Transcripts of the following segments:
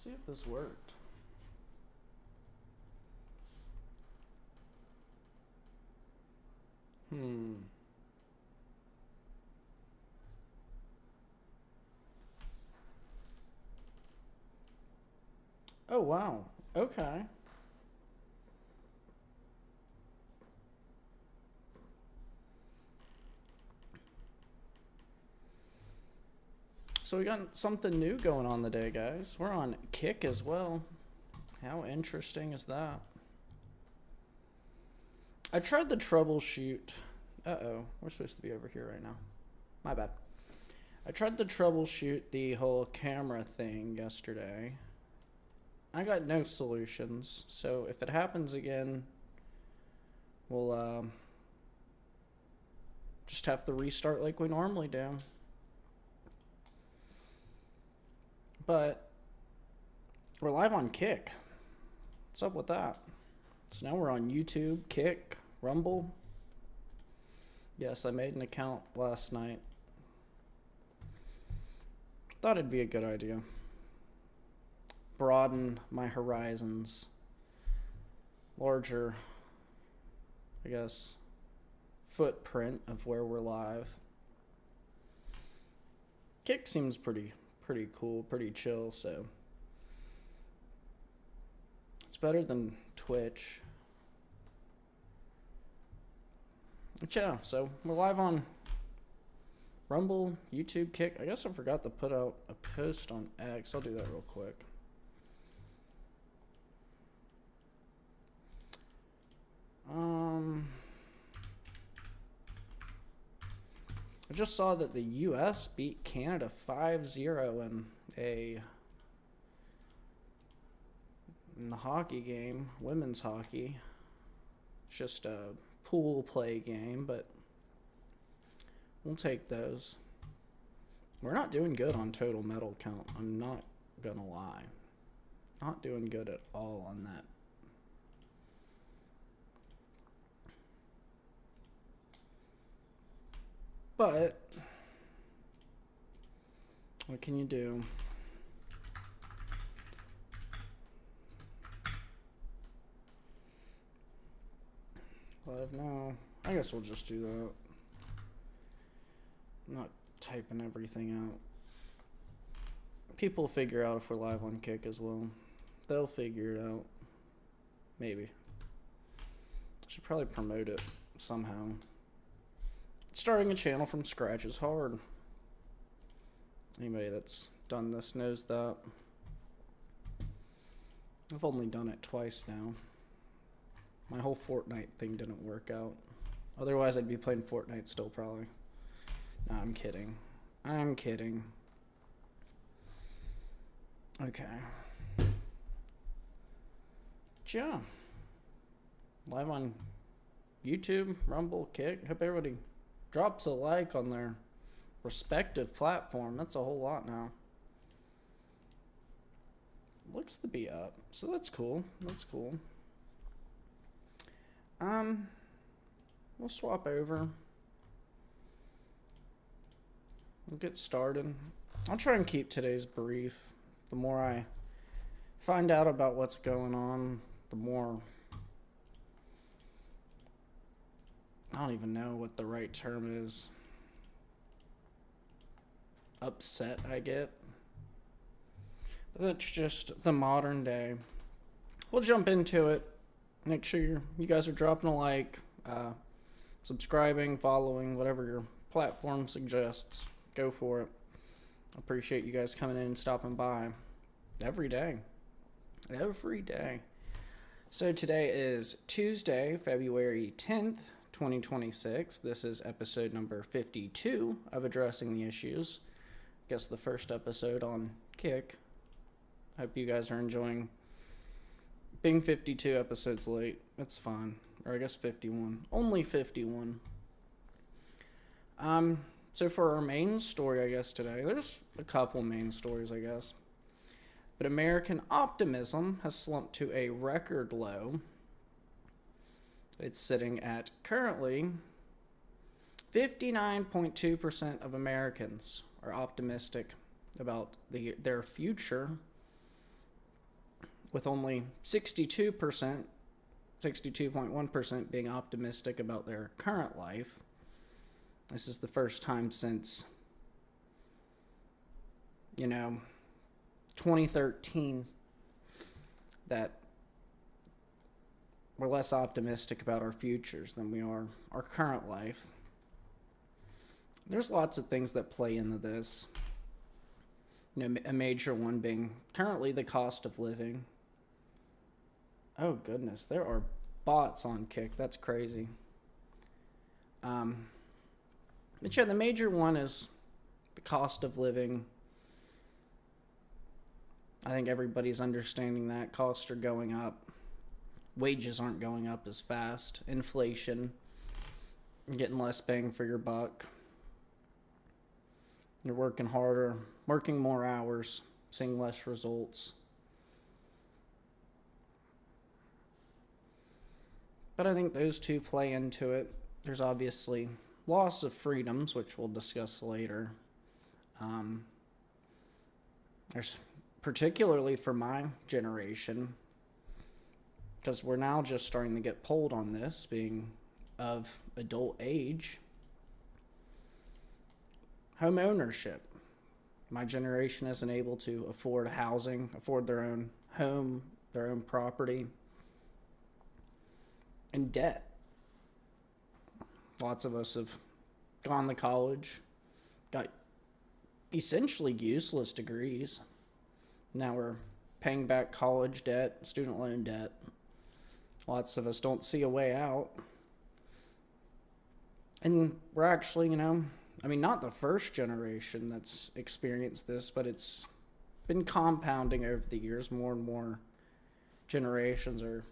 See if this worked. Oh, wow. Okay. So we got something new going on today, guys. We're on Kick as well. How interesting is that? I tried to troubleshoot. Uh-oh. We're supposed to be over here right now. My bad. I tried to troubleshoot the whole camera thing yesterday. I got no solutions. So if it happens again, we'll just have to restart like we normally do. But we're live on Kick. What's up with that? So now we're on YouTube, Kick, Rumble. Yes, I made an account last night. Thought it'd be a good idea. Broaden my horizons. Larger, I guess, footprint of where we're live. Kick seems pretty cool, pretty chill, so it's better than Twitch. But yeah, so we're live on Rumble, YouTube, Kick. I guess I forgot to put out a post on X. I'll do that real quick. I just saw that the U.S. beat Canada 5-0 in the hockey game, women's hockey. It's just a pool play game, but we'll take those. We're not doing good on total medal count. I'm not gonna lie. Not doing good at all on that. But what can you do? Live now. I guess we'll just do that. I'm not typing everything out. People figure out if we're live on Kick as well. They'll figure it out. Maybe. Should probably promote it somehow. Starting a channel from scratch is hard. Anybody that's done this knows that. I've only done it twice now. My whole Fortnite thing didn't work out. Otherwise, I'd be playing Fortnite still, probably. No, I'm kidding. I'm kidding. Okay. Yeah. Live on YouTube, Rumble, Kick. Hope everybody drops a like on their respective platform. That's a whole lot now. Looks to be up. So that's cool. That's cool. We'll swap over. We'll get started. I'll try and keep today's brief. The more I find out about what's going on, the more, I don't even know what the right term is, upset I get. But that's just the modern day. We'll jump into it. Make sure you guys are dropping a like, subscribing, following, whatever your platform suggests. Go for it. Appreciate you guys coming in and stopping by every day. Every day. So today is Tuesday, February 10th, 2026. This is episode number 52 of Addressing the Issues. I guess the first episode on Kick. Hope you guys are enjoying being 52 episodes late. It's fine. Or I guess 51. Only 51. So for our main story, I guess, today, there's a couple main stories, I guess. But American optimism has slumped to a record low. It's sitting at currently 59.2% of Americans are optimistic about their future with only 62%, 62.1% being optimistic about their current life. This is the first time since, 2013 that we're less optimistic about our futures than we are our current life. There's lots of things that play into this. A major one being currently the cost of living. Oh goodness, there are bots on Kick. That's crazy. But yeah, the major one is the cost of living. I think everybody's understanding that costs are going up. Wages aren't going up as fast. Inflation, getting less bang for your buck. You're working harder, working more hours, seeing less results. But I think those two play into it. There's obviously loss of freedoms, which we'll discuss later. There's particularly for my generation, because we're now just starting to get polled on this, being of adult age. Home ownership. My generation isn't able to afford housing, afford their own home, their own property, and debt. Lots of us have gone to college, got essentially useless degrees. Now we're paying back college debt, student loan debt. Lots of us don't see a way out. And we're actually, not the first generation that's experienced this, but it's been compounding over the years. More and more generations are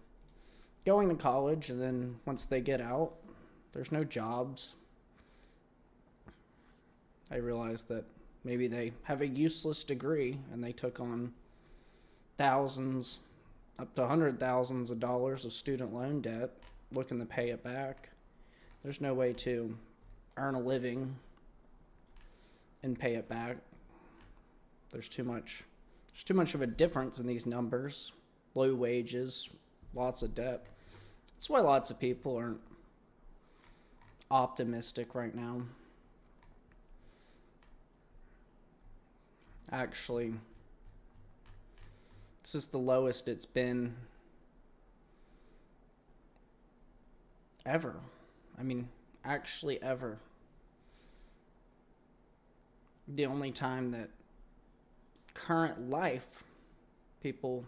going to college, and then once they get out, there's no jobs. I realize that maybe they have a useless degree and they took on thousands, up to $100,000s of dollars of student loan debt, looking to pay it back. There's no way to earn a living and pay it back. There's too much of a difference in these numbers. Low wages, lots of debt. That's why lots of people aren't optimistic right now. Actually, this is the lowest it's been ever. Actually ever. The only time that current life, people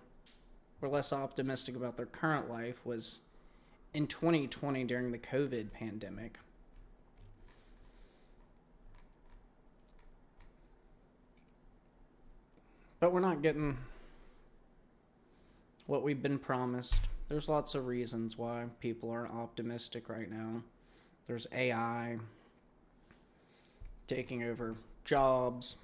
were less optimistic about their current life was in 2020 during the COVID pandemic. But we're not getting what we've been promised. There's lots of reasons why people aren't optimistic right now. There's AI taking over jobs.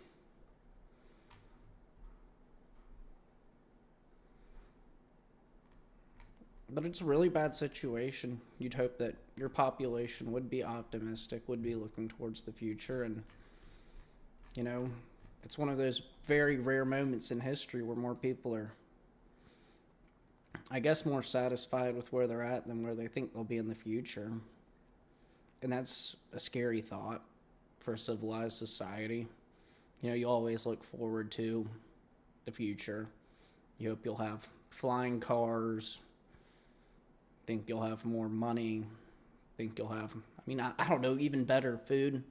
But it's a really bad situation. You'd hope that your population would be optimistic, would be looking towards the future. And, it's one of those very rare moments in history where more people are, I guess, more satisfied with where they're at than where they think they'll be in the future. And that's a scary thought for a civilized society. You always look forward to the future. You hope you'll have flying cars. Think you'll have more money. Think you'll have, I don't know, even better food.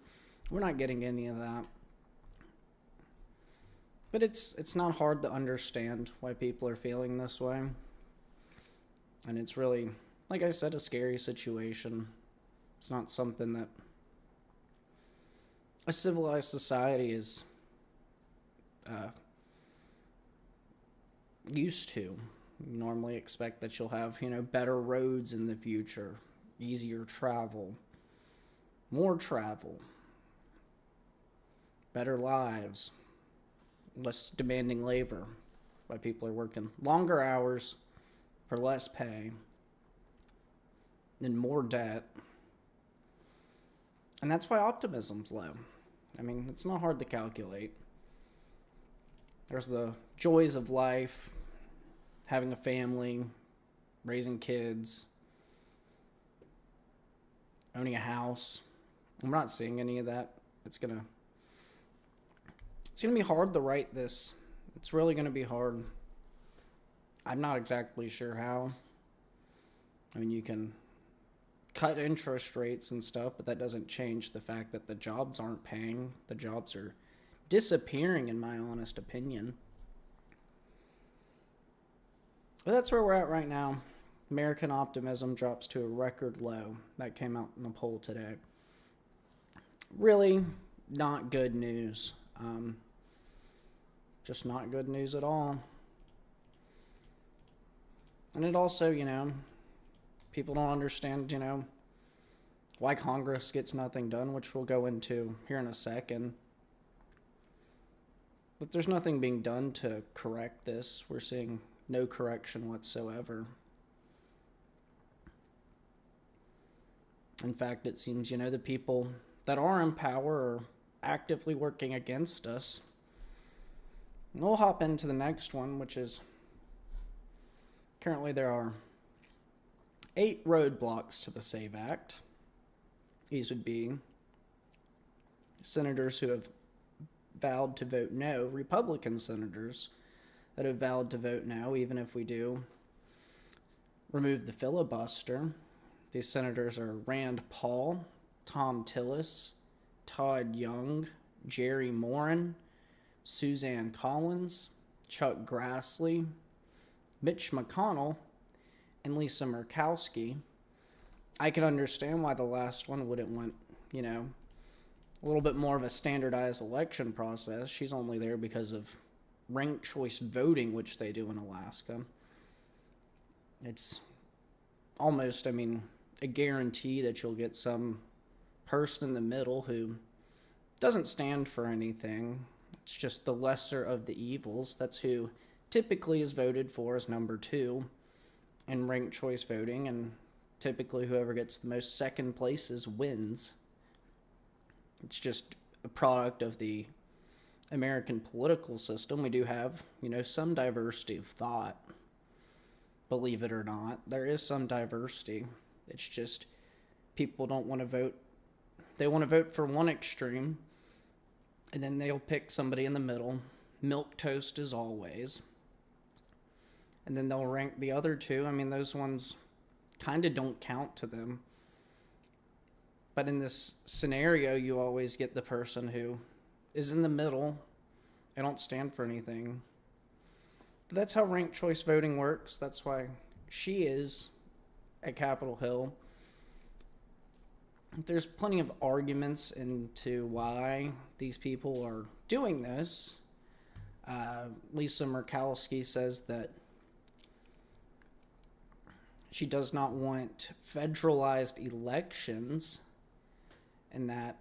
We're not getting any of that. But it's not hard to understand why people are feeling this way. And it's really, like I said, a scary situation. It's not something that a civilized society is used to. You normally expect that you'll have, better roads in the future, easier travel, more travel, better lives, less demanding labor. Why people are working longer hours for less pay and more debt. And that's why optimism's low. It's not hard to calculate. There's the joys of life, having a family, raising kids, owning a house. I'm not seeing any of that. It's gonna be hard to write this. It's really gonna be hard. I'm not exactly sure how. I mean, you can cut interest rates and stuff, but that doesn't change the fact that the jobs aren't paying. The jobs are disappearing, in my honest opinion. But that's where we're at right now. American optimism drops to a record low. That came out in a poll today. Really not good news. Just not good news at all. And it also, people don't understand, why Congress gets nothing done, which we'll go into here in a second. But there's nothing being done to correct this. We're seeing no correction whatsoever. In fact, it seems, the people that are in power are actively working against us. And we'll hop into the next one, which is currently there are 8 roadblocks to the SAVE Act. These would be senators who have vowed to vote no, Republican senators that have vowed to vote no, even if we do remove the filibuster. These senators are Rand Paul, Tom Tillis, Todd Young, Jerry Moran, Suzanne Collins, Chuck Grassley, Mitch McConnell, and Lisa Murkowski. I can understand why the last one wouldn't want, a little bit more of a standardized election process. She's only there because of ranked choice voting, which they do in Alaska. It's almost, a guarantee that you'll get some person in the middle who doesn't stand for anything. It's just the lesser of the evils. That's who typically is voted for as number 2 in ranked choice voting, and typically whoever gets the most second places wins. It's just a product of the American political system. We do have, some diversity of thought. Believe it or not, there is some diversity. It's just people don't want to vote. They want to vote for one extreme, and then they'll pick somebody in the middle. Milquetoast as always. And then they'll rank the other 2. Those ones kind of don't count to them. But in this scenario, you always get the person who is in the middle. They don't stand for anything. But that's how ranked choice voting works. That's why she is at Capitol Hill. There's plenty of arguments into why these people are doing this. Lisa Murkowski says that she does not want federalized elections, and that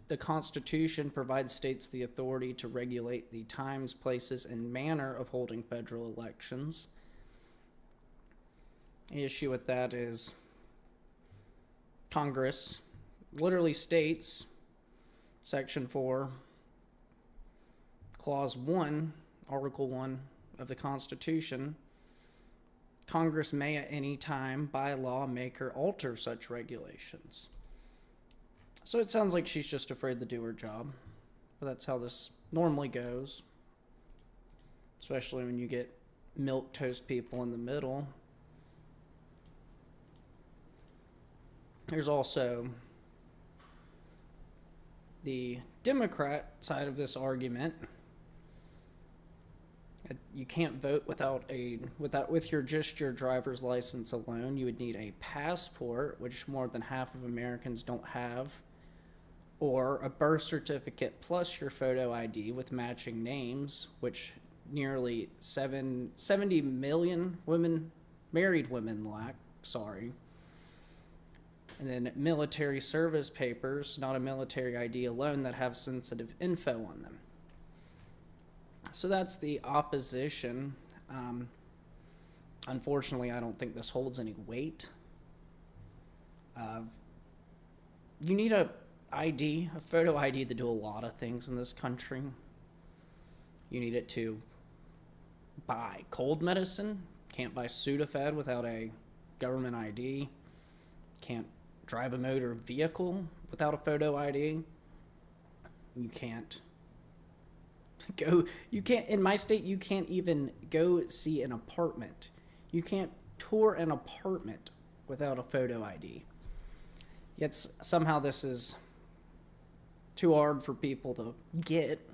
the Constitution provides states the authority to regulate the times, places, and manner of holding federal elections. The issue with that is Congress literally states, Section 4, Clause 1, Article 1 of the Constitution, Congress may at any time, by law, make or alter such regulations. So it sounds like she's just afraid to do her job. But that's how this normally goes. Especially when you get milquetoast people in the middle. There's also the Democrat side of this argument. You can't vote with your driver's license alone. You would need a passport, which more than half of Americans don't have, or a birth certificate plus your photo ID with matching names, which nearly 70 million married women lack. And then military service papers, not a military ID alone, that have sensitive info on them. So that's the opposition. Unfortunately, I don't think this holds any weight. You need a photo ID to do a lot of things in this country. You need it to buy cold medicine, can't buy Sudafed without a government ID, can't drive a motor vehicle without a photo ID. You can't in my state, you can't even go see an apartment. You can't tour an apartment without a photo ID. Yet somehow this is too hard for people to get.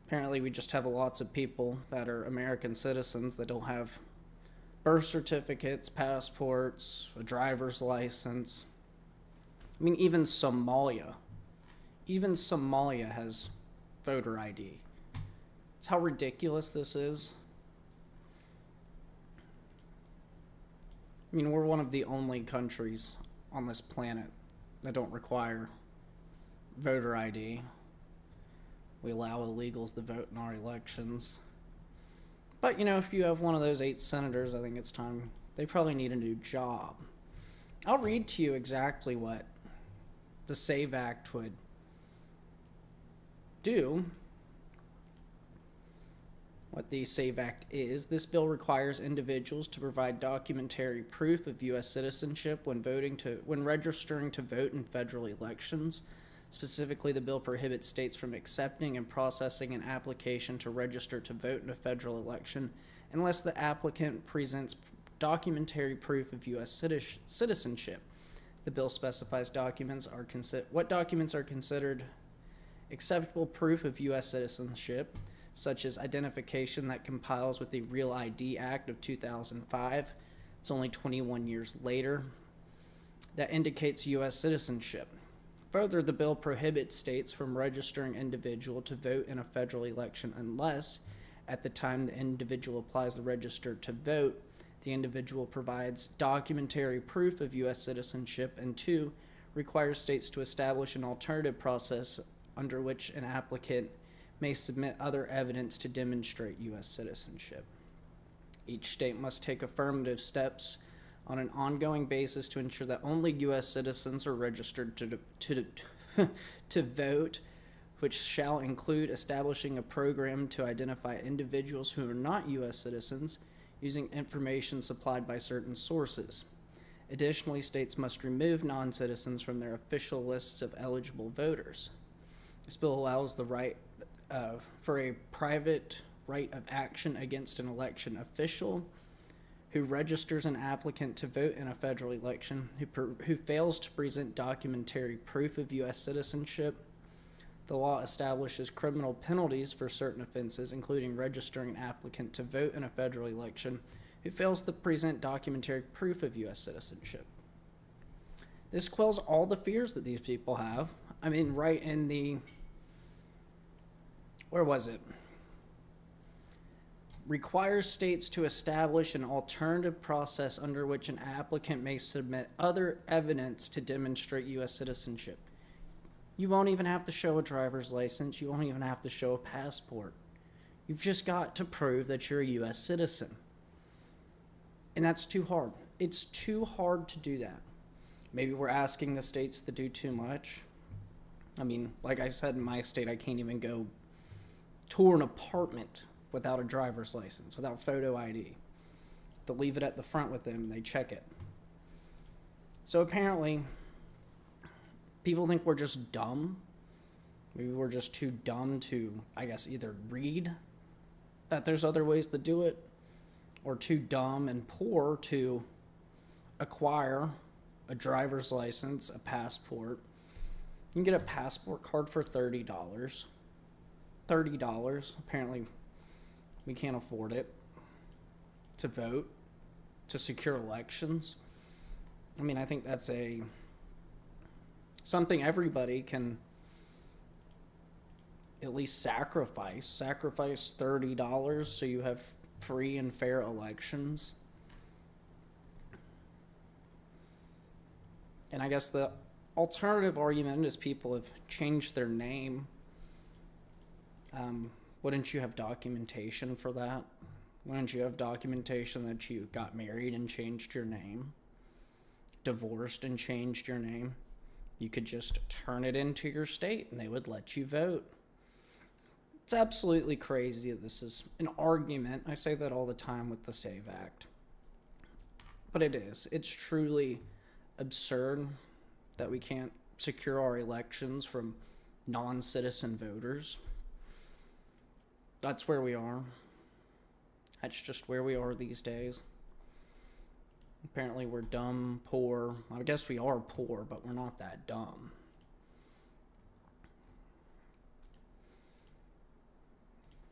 Apparently we just have lots of people that are American citizens that don't have birth certificates, passports, a driver's license. I mean, even Somalia has voter ID. It's how ridiculous this is. I mean, we're one of the only countries on this planet that don't require voter ID. We allow illegals to vote in our elections. But, if you have one of those 8 senators, I think it's time. They probably need a new job. I'll read to you exactly what the SAVE Act would do. What the SAVE Act is. This bill requires individuals to provide documentary proof of U.S. citizenship when registering to vote in federal elections. Specifically, the bill prohibits states from accepting and processing an application to register to vote in a federal election unless the applicant presents documentary proof of U.S. citizenship. The bill specifies what documents are considered acceptable proof of U.S. citizenship, such as identification that compiles with the Real ID Act of 2005. It's only 21 years later. That indicates U.S. citizenship. Further, the bill prohibits states from registering individual to vote in a federal election unless, at the time the individual applies to register to vote, the individual provides documentary proof of U.S. citizenship, and 2, requires states to establish an alternative process under which an applicant may submit other evidence to demonstrate U.S. citizenship. Each state must take affirmative steps on an ongoing basis to ensure that only U.S. citizens are registered to vote, which shall include establishing a program to identify individuals who are not U.S. citizens using information supplied by certain sources. Additionally, states must remove non-citizens from their official lists of eligible voters. This bill allows the right for a private right of action against an election official who registers an applicant to vote in a federal election who fails to present documentary proof of U.S. citizenship. The law establishes criminal penalties for certain offenses, including registering an applicant to vote in a federal election who fails to present documentary proof of U.S. citizenship. This quells all the fears that these people have. I mean, right in the... Where was it? Requires states to establish an alternative process under which an applicant may submit other evidence to demonstrate U.S. citizenship. You won't even have to show a driver's license. You won't even have to show a passport. You've just got to prove that you're a U.S. citizen. And that's too hard. It's too hard to do that. Maybe we're asking the states to do too much. I mean, like I said, in my state, I can't even go tour an apartment without a driver's license, without photo ID. They'll leave it at the front with them and they check it. So apparently, people think we're just dumb. Maybe we're just too dumb to, I guess, either read that there's other ways to do it, or too dumb and poor to acquire a driver's license, a passport. You can get a passport card for $30. $30. Apparently, we can't afford it to vote, to secure elections. I mean, I think that's something everybody can at least sacrifice. Sacrifice $30 so you have free and fair elections. And I guess the alternative argument is people have changed their name. Wouldn't you have documentation for that? Wouldn't you have documentation that you got married and changed your name? Divorced and changed your name? You could just turn it into your state and they would let you vote. It's absolutely crazy that this is an argument. I say that all the time with the SAVE Act. But it is. It's truly absurd that we can't secure our elections from non-citizen voters. That's where we are. That's just where we are these days. Apparently we're dumb, poor. I guess we are poor, but we're not that dumb.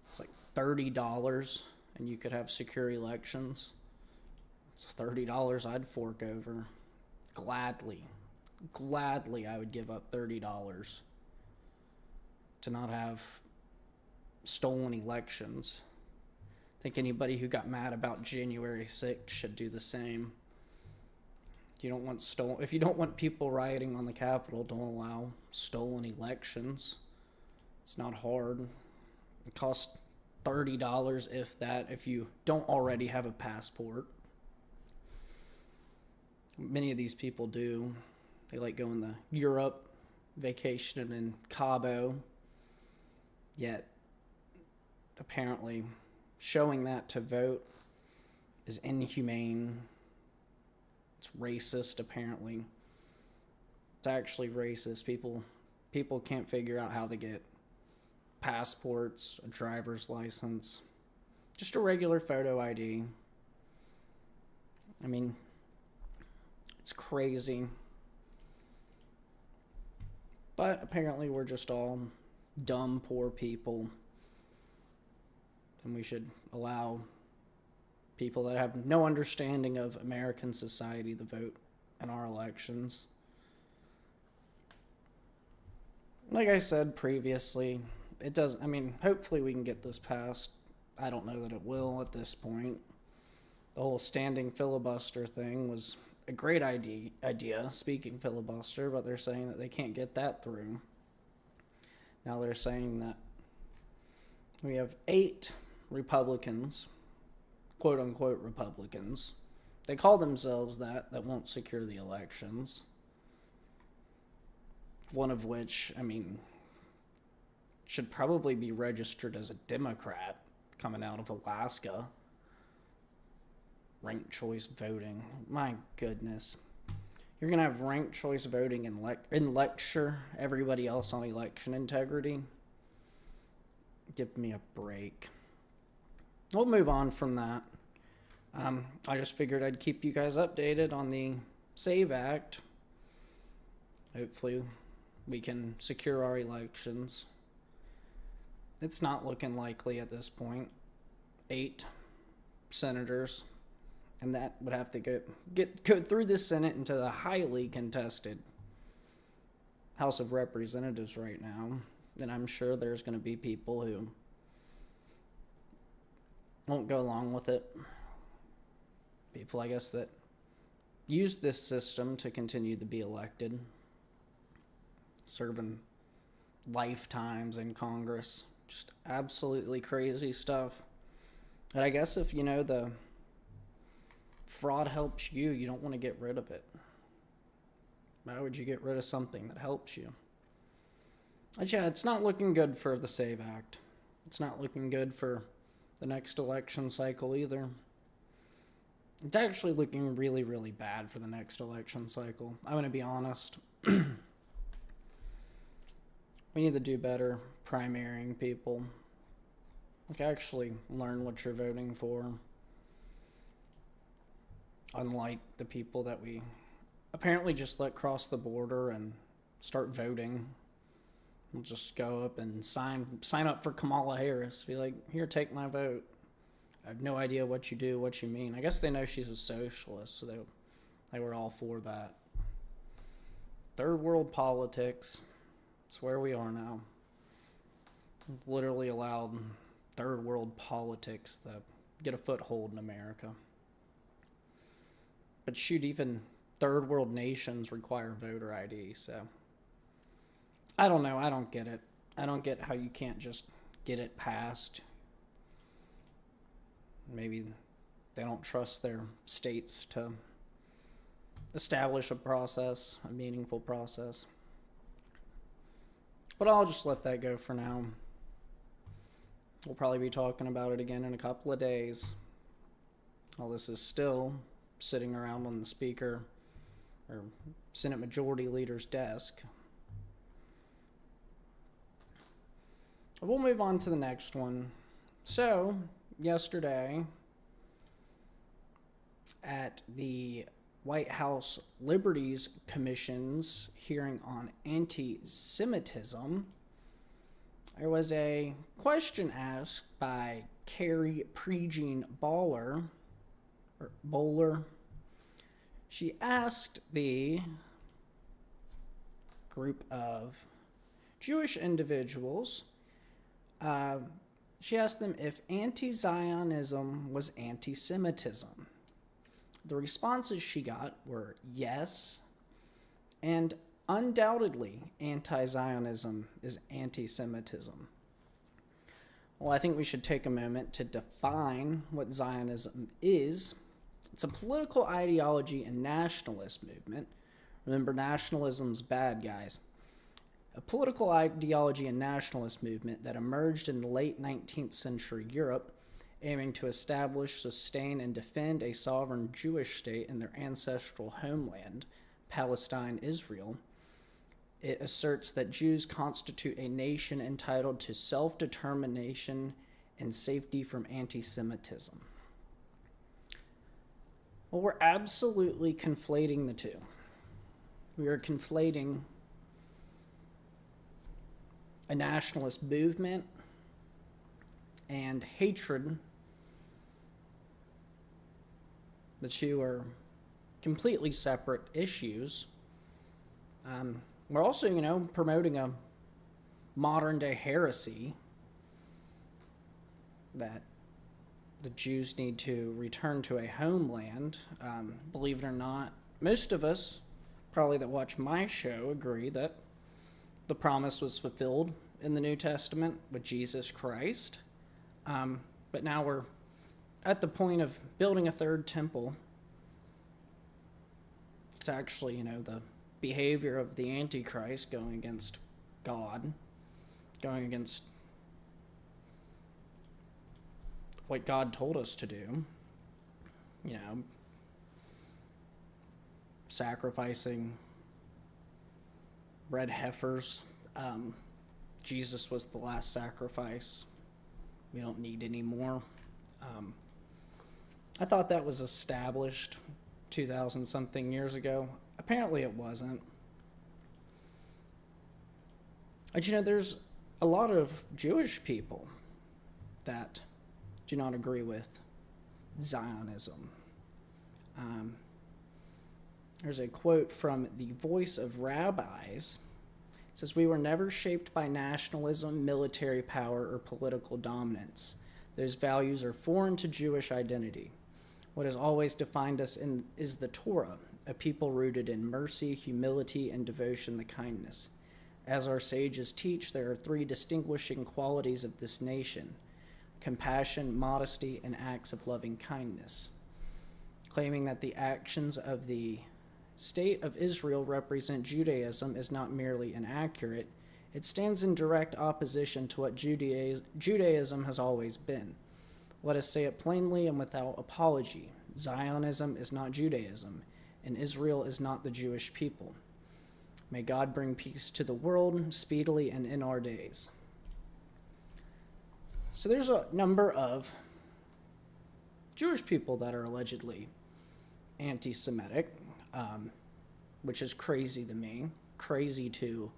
It's like $30 and you could have secure elections. It's $30 I'd fork over. Gladly I would give up $30 to not have stolen elections. I think anybody who got mad about January 6th should do the same. If you don't want people rioting on the Capitol, don't allow stolen elections. It's not hard. It costs $30, if that, if you don't already have a passport. Many of these people do. They like going to Europe, vacationing in Cabo. Yet, apparently, showing that to vote is inhumane. It's racist, apparently. It's actually racist. People can't figure out how to get passports, a driver's license, just a regular photo ID. I mean, it's crazy. But apparently we're just all dumb, poor people. And we should allow people that have no understanding of American society to vote in our elections. Like I said previously, hopefully we can get this passed. I don't know that it will at this point. The whole standing filibuster thing was a great idea, speaking filibuster, but they're saying that they can't get that through. Now they're saying that we have 8 Republicans, quote unquote Republicans. They call themselves that won't secure the elections. One of which, should probably be registered as a Democrat coming out of Alaska. Ranked choice voting. My goodness. You're going to have ranked choice voting and lecture everybody else on election integrity? Give me a break. We'll move on from that. I just figured I'd keep you guys updated on the SAVE Act. Hopefully we can secure our elections. It's not looking likely at this point. 8 senators. And that would have to go through the Senate into the highly contested House of Representatives right now. And I'm sure there's going to be people who won't go along with it. People, I guess, that use this system to continue to be elected. Serving lifetimes in Congress. Just absolutely crazy stuff. And I guess if you know the fraud helps you, you don't want to get rid of it. Why would you get rid of something that helps you? But yeah, it's not looking good for the SAVE Act. It's not looking good for the next election cycle either. It's actually looking really, really bad for the next election cycle. I'm going to be honest. We need to do better primarying people. Like, actually learn what you're voting for. Unlike the people that we apparently just let cross the border and start voting. We'll just go up and sign up for Kamala Harris. Be like, here, take my vote. I have no idea what you do, what you mean. I guess they know she's a socialist, so they were all for that. Third world politics. That's where we are now. We've literally allowed third world politics to get a foothold in America. But shoot, even third world nations require voter ID, so I don't know. I don't get it. I don't get how you can't just get it passed. Maybe they don't trust their states to establish a process, a meaningful process. But I'll just let that go for now. We'll probably be talking about it again in a couple of days. All this is still sitting around on the Speaker or Senate Majority Leader's desk. We'll move on to the next one. So, yesterday, at the White House Liberties Commission's hearing on anti-Semitism, there was a question asked by Carrie Prejean Boller. She asked the group of Jewish individuals, she asked them if anti-Zionism was anti-Semitism. The responses she got were yes, and undoubtedly anti-Zionism is anti-Semitism. Well, I think we should take a moment to define what Zionism is. It's a political ideology and nationalist movement. Remember, nationalism's bad, guys. A political ideology and nationalist movement that emerged in the late 19th century Europe, aiming to establish, sustain, and defend a sovereign Jewish state in their ancestral homeland, Palestine, Israel. It asserts that Jews constitute a nation entitled to self-determination and safety from anti-Semitism. Well, we're absolutely conflating the two. We are conflating a nationalist movement and hatred. The two are completely separate issues. We're also, promoting a modern-day heresy that the Jews need to return to a homeland. Believe it or not, most of us, probably that watch my show, agree that the promise was fulfilled in the New Testament with Jesus Christ. But now we're at the point of building a third temple. It's actually, the behavior of the Antichrist going against God, going against what God told us to do. Sacrificing red heifers. Jesus was the last sacrifice. We don't need any more. I thought that was established 2,000 something years ago. Apparently it wasn't. But there's a lot of Jewish people that do not agree with Zionism. There's a quote from the Voice of Rabbis. It says, "We were never shaped by nationalism, military power, or political dominance. Those values are foreign to Jewish identity. What has always defined us is the Torah, a people rooted in mercy, humility, and devotion to kindness. As our sages teach, there are three distinguishing qualities of this nation: compassion, modesty, and acts of loving kindness." Claiming that the actions of the State of Israel represent Judaism is not merely inaccurate, it stands in direct opposition to what Judaism has always been. Let us say it plainly and without apology. Zionism is not Judaism, and Israel is not the Jewish people. May God bring peace to the world speedily and in our days. So there's a number of Jewish people that are allegedly anti-Semitic, which is crazy to me, crazy to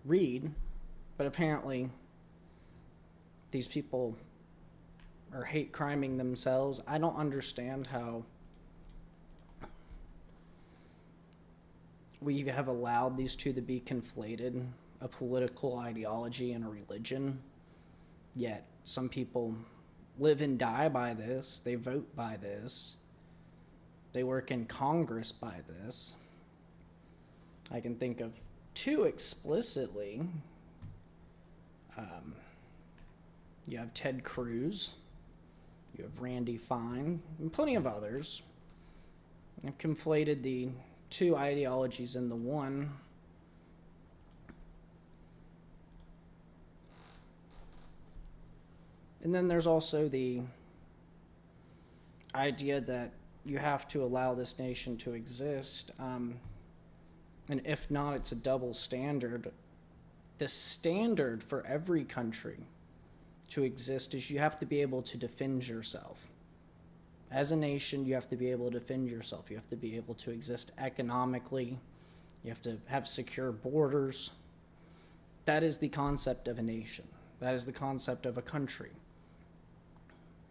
read, but apparently these people are hate criming themselves. I don't understand how we have allowed these two to be conflated, a political ideology and a religion, yet some people live and die by this, they vote by this, they work in Congress by this. I can think of two explicitly. You have Ted Cruz, you have Randy Fine, and plenty of others. I've conflated the two ideologies into one. And then there's also the idea that you have to allow this nation to exist. And if not, it's a double standard. The standard for every country to exist is you have to be able to defend yourself. As a nation, you have to be able to defend yourself. You have to be able to exist economically. You have to have secure borders. That is the concept of a nation. That is the concept of a country.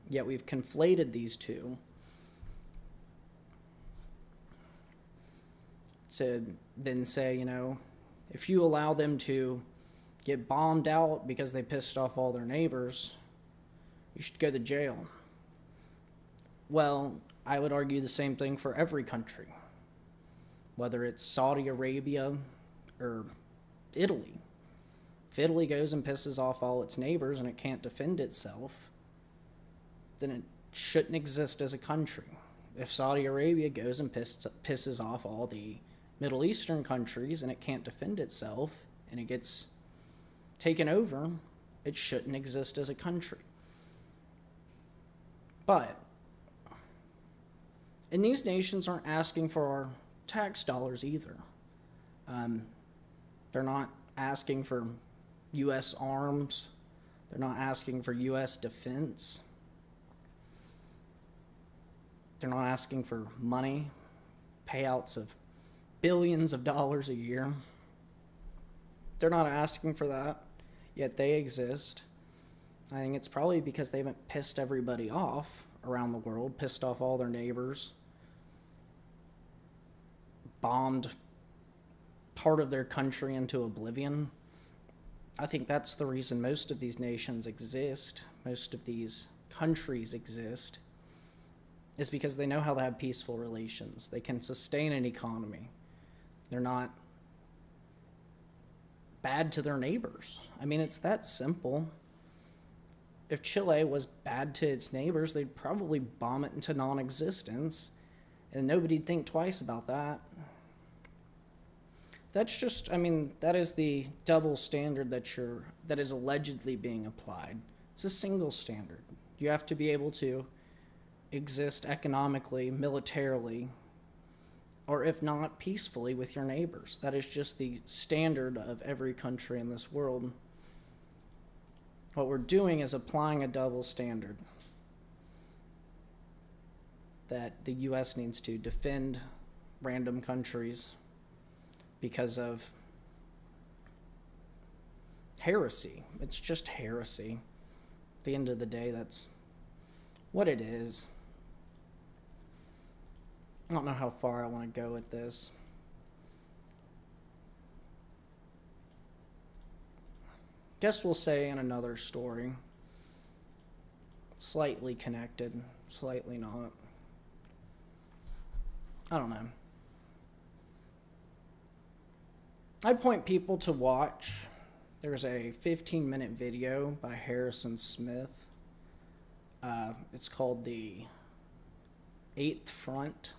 Yet we've conflated these two to then say, if you allow them to get bombed out because they pissed off all their neighbors, you should go to jail. Well, I would argue the same thing for every country, whether it's Saudi Arabia or Italy. If Italy goes and pisses off all its neighbors and it can't defend itself, then it shouldn't exist as a country. If Saudi Arabia goes and pisses off all the Middle Eastern countries and it can't defend itself and it gets taken over, it shouldn't exist as a country. But, and these nations aren't asking for our tax dollars either. They're not asking for U.S. arms. They're not asking for U.S. defense. They're not asking for money, payouts of billions of dollars a year. They're not asking for that, yet they exist. I think it's probably because they haven't pissed everybody off around the world, pissed off all their neighbors, bombed part of their country into oblivion. I think that's the reason most of these nations exist, most of these countries exist, is because they know how to have peaceful relations. They can sustain an economy. They're not bad to their neighbors. I mean, it's that simple. If Chile was bad to its neighbors, they'd probably bomb it into non-existence, and nobody'd think twice about that. That's just, that is the double standard that is allegedly being applied. It's a single standard. You have to be able to exist economically, militarily, or if not, peacefully with your neighbors. That is just the standard of every country in this world. What we're doing is applying a double standard that the U.S. needs to defend random countries because of heresy. It's just heresy. At the end of the day, that's what it is. I don't know how far I want to go with this. Guess we'll say in another story. Slightly connected, slightly not. I don't know. I point people to watch. There's a 15-minute video by Harrison Smith. It's called The Eighth Front.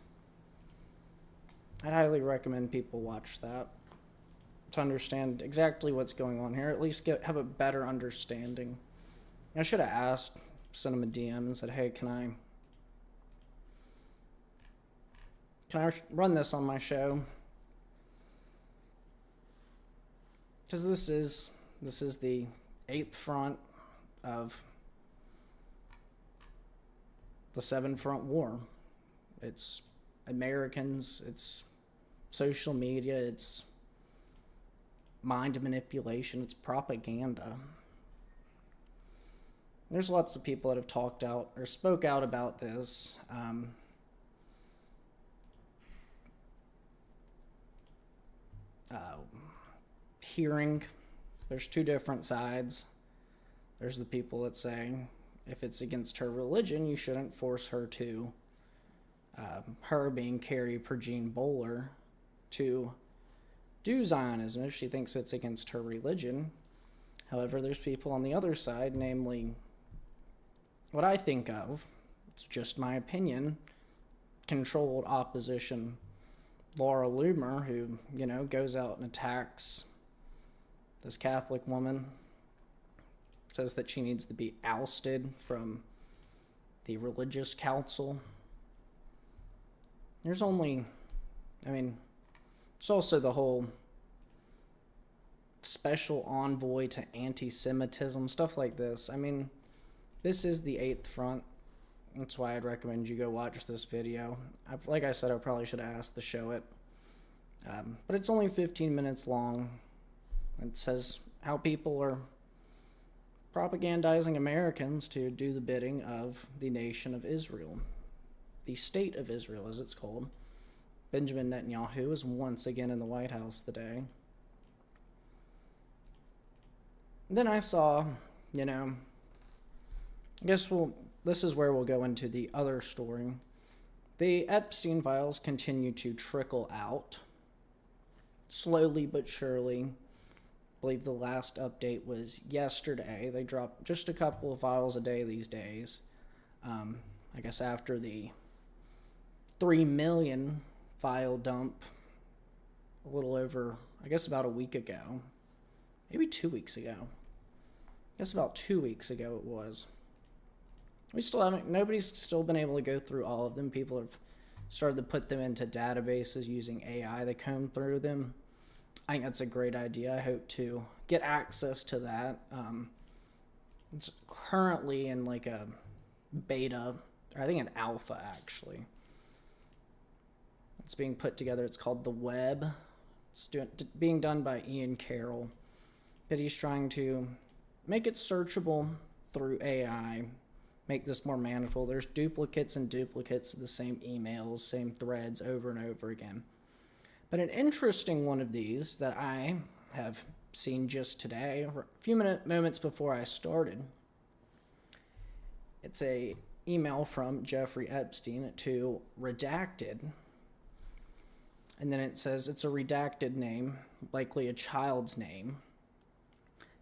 I'd highly recommend people watch that to understand exactly what's going on here, at least have a better understanding. I should have asked, sent him a DM and said, hey, can I run this on my show? Because this is the eighth front of the seven front war. It's Americans, it's social media, it's mind manipulation, it's propaganda. There's lots of people that have talked out or spoke out about this. Hearing, there's two different sides. There's the people that say if it's against her religion, you shouldn't force her to, her being Carrie Prejean Boller, to do Zionism if she thinks it's against her religion. However, there's people on the other side, namely what I think of, it's just my opinion, controlled opposition Laura Loomer, who, goes out and attacks this Catholic woman says that she needs to be ousted from the religious council. There's also the whole special envoy to anti-Semitism, stuff like this. This is the eighth front. That's why I'd recommend you go watch this video. Like I said, I probably should have asked to show it. But it's only 15 minutes long. It says how people are propagandizing Americans to do the bidding of the nation of Israel. The state of Israel, as it's called. Benjamin Netanyahu is once again in the White House today. Then I saw, this is where we'll go into the other story. The Epstein files continue to trickle out, slowly but surely. I believe the last update was yesterday. They drop just a couple of files a day these days. I guess after the 3 million file dump a little over, about a week ago. Maybe 2 weeks ago. I guess about 2 weeks ago it was. Nobody's still been able to go through all of them. People have started to put them into databases using AI to comb through them. I think that's a great idea. I hope to get access to that. It's currently in like a beta, or I think an alpha actually. It's being put together. It's called The Web. It's being done by Ian Carroll. But he's trying to make it searchable through AI, make this more manageable. There's duplicates and duplicates of the same emails, same threads over and over again. But an interesting one of these that I have seen just today, a few moments before I started, it's a email from Jeffrey Epstein to Redacted. And then it says it's a redacted name, likely a child's name.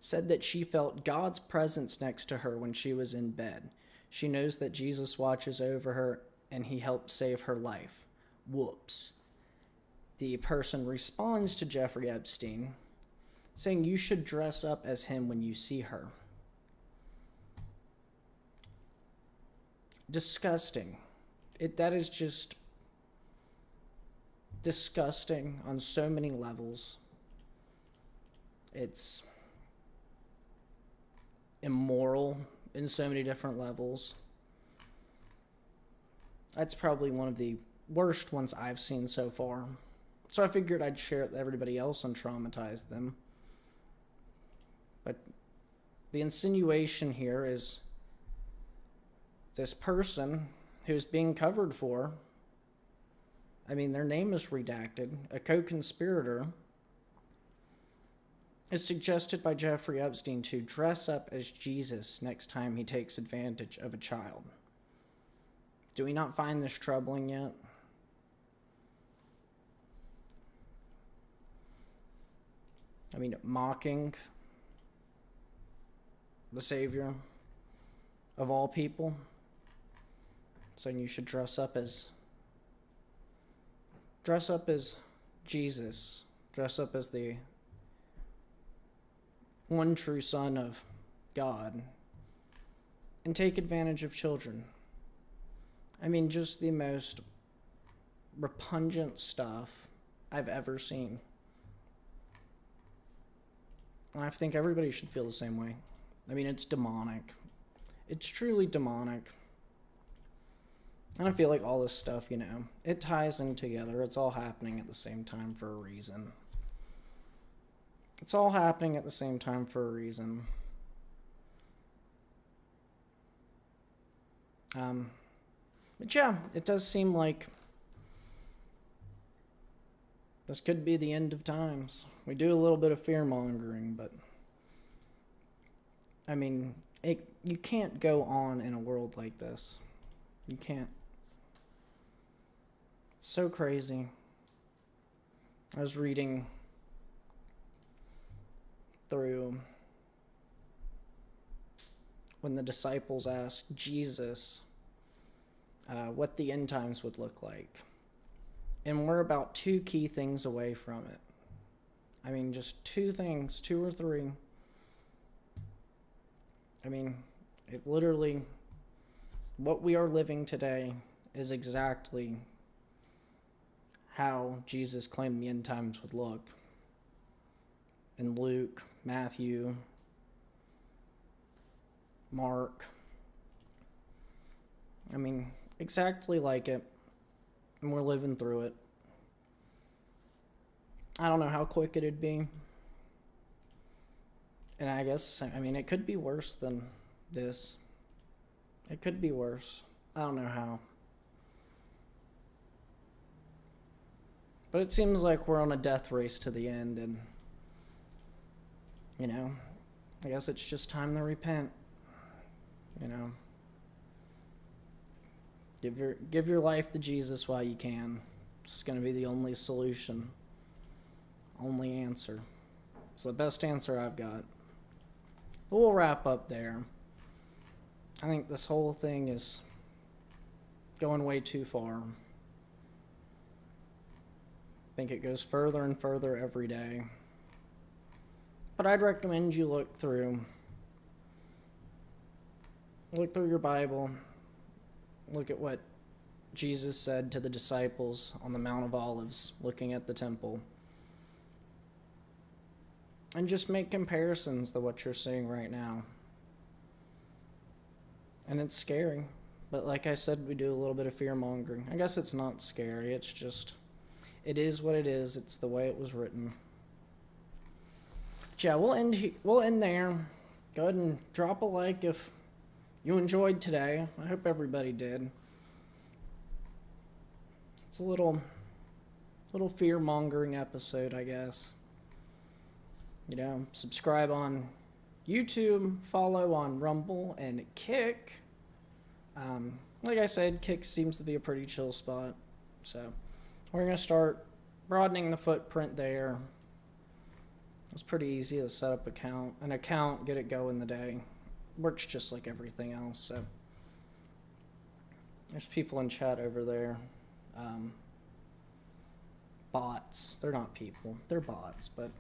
Said that she felt God's presence next to her when she was in bed. She knows that Jesus watches over her and he helped save her life. Whoops. The person responds to Jeffrey Epstein saying you should dress up as him when you see her. Disgusting. That is just disgusting on so many levels. It's immoral in so many different levels. That's probably one of the worst ones I've seen so far. So I figured I'd share it with everybody else and traumatize them. But the insinuation here is this person who's being covered for, their name is redacted, a co-conspirator, is suggested by Jeffrey Epstein to dress up as Jesus next time he takes advantage of a child. Do we not find this troubling yet? Mocking the Savior of all people, saying you should dress up as Jesus, dress up as the one true Son of God, and take advantage of children. Just the most repugnant stuff I've ever seen. And I think everybody should feel the same way. It's demonic. It's truly demonic. And I feel like all this stuff, it ties in together. It's all happening at the same time for a reason. It's all happening at the same time for a reason. But yeah, it does seem like this could be the end of times. We do a little bit of fear-mongering, but you can't go on in a world like this. You can't. It's so crazy. I was reading through when the disciples asked Jesus what the end times would look like. And we're about 2 key things away from it. Just 2 things, 2 or 3. I mean, it literally, what we are living today is exactly how Jesus claimed the end times would look. In Luke, Matthew, Mark. I mean, exactly like it. And we're living through it. I don't know how quick it'd be. And I guess, I mean, it could be worse than this. It could be worse. I don't know how. But it seems like we're on a death race to the end, and, you know, I guess it's just time to repent. You know, give your life to Jesus while you can. It's going to be the only solution, only answer. It's the best answer I've got. But we'll wrap up there. I think this whole thing is going way too far. I think it goes further and further every day. But I'd recommend you look through your Bible. Look at what Jesus said to the disciples on the Mount of Olives, looking at the temple. And just make comparisons to what you're seeing right now. And it's scary. But like I said, we do a little bit of fear-mongering. I guess it's not scary. It's just, it is what it is. It's the way it was written. But yeah, we'll end there. Go ahead and drop a like if you enjoyed today. I hope everybody did. It's a little fear-mongering episode, I guess. You know, subscribe on YouTube, follow on Rumble and Kick. Like I said, Kick seems to be a pretty chill spot. So we're going to start broadening the footprint there. It's pretty easy to set up an account, get it going the day. Works just like everything else. So there's people in chat over there. Bots. They're not people. They're bots, but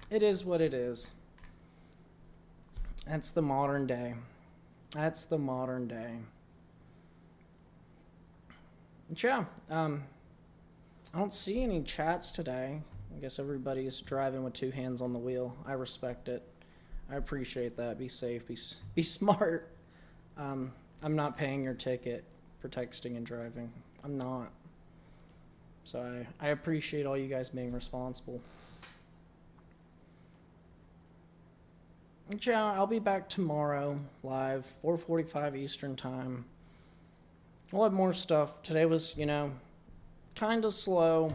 it is what it is. That's the modern day. That's the modern day. But yeah, I don't see any chats today. I guess everybody's driving with two hands on the wheel. I respect it. I appreciate that. Be safe. Be smart. I'm not paying your ticket for texting and driving. I'm not. So I appreciate all you guys being responsible. And yeah, I'll be back tomorrow, live, 4:45 Eastern Time. We'll have more stuff. Today was, kind of slow.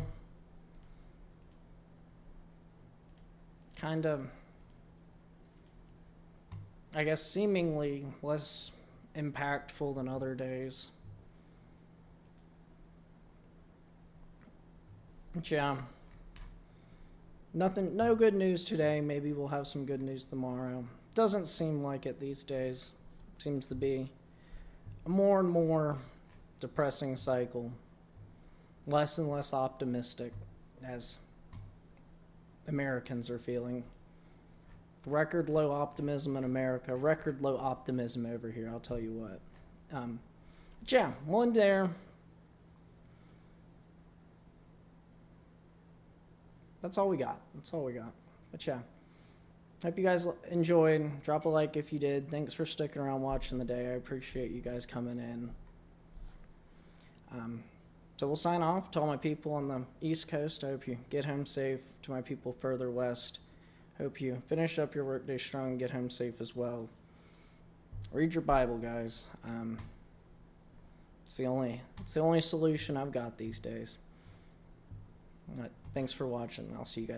Kind of, I guess, seemingly less impactful than other days. But yeah, no good news today. Maybe we'll have some good news tomorrow. Doesn't seem like it these days. Seems to be a more and more depressing cycle. Less and less optimistic as Americans are feeling. Record low optimism in America. Record low optimism over here, I'll tell you what. Yeah, one there. That's all we got. But yeah, hope you guys enjoyed. Drop a like if you did. Thanks for sticking around watching the day. I appreciate you guys coming in. So we'll sign off. To all my people on the East Coast, I hope you get home safe. To my people further west, hope you finish up your workday strong and get home safe as well. Read your Bible, guys. It's the only solution I've got these days. Thanks for watching. I'll see you guys.